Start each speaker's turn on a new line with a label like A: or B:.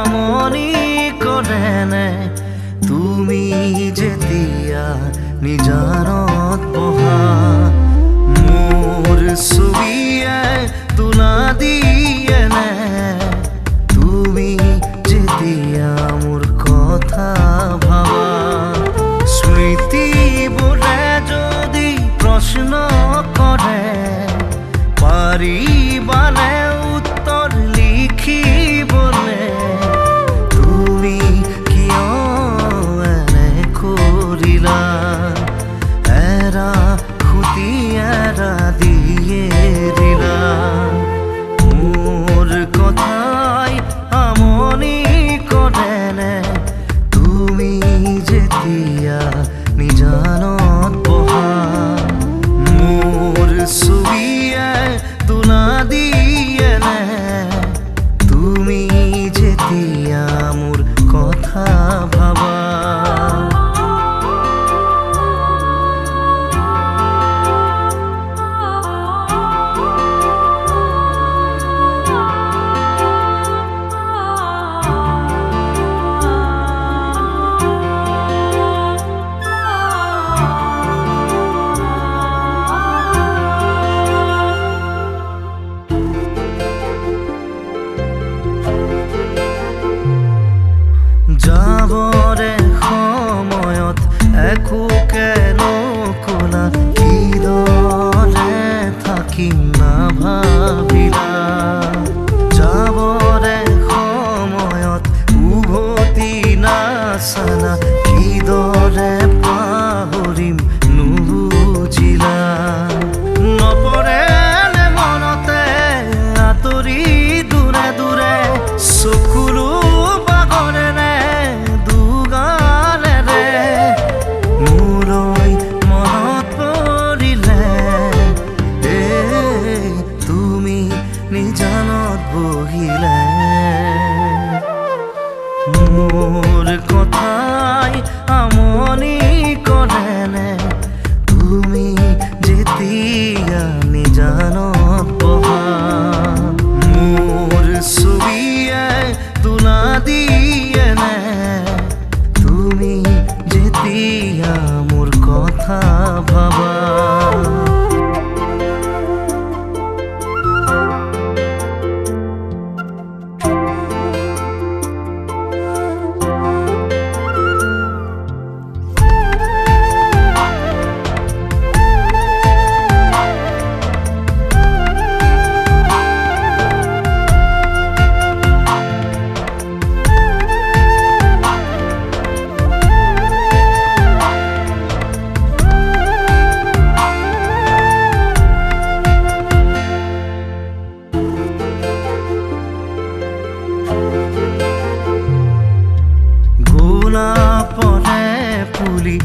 A: আমনি কৰেনে তুমি যেতিয়া নিজানত বহা মোৰ ছবিয়ে তোলা দিয়েনে তুমি যেতিয়া মোৰ কথা ভাবা স্মৃতিবোৰে যদি প্ৰশ্ন কৰে পাৰিবানে উত্তৰ লিখিবলে তুমি কিয় এনে কৰিলা এৰা খুটি এৰা দিয়ে দিলা মোৰ কথাই আমনি কৰেনে তুমি যেতিয়া নিজানত বহা মোৰ ছবিয়ে তোলা দিয়েনে তুমি যেতিয়া মোৰ কথা ভাবা যাবৰে সময়ত একোকে নকলা কিদৰে থাকিম নাভাবিলা যাবৰে সময়ত উভতি নাচালা কিদৰে পাহৰিম নুবুজিলা নপৰেনে মনতে আঁতৰি দূৰে দূৰে চকুলো বাগৰেনে মোৰ কথাই আমনি কৰেনে তুমি যেতিয়া নিজানত বহা মোৰ ছবিয়ে তোলা দিয়েনে তুমি যেতিয়া মোৰ কথা ভাবা গোলাপৰে পুলি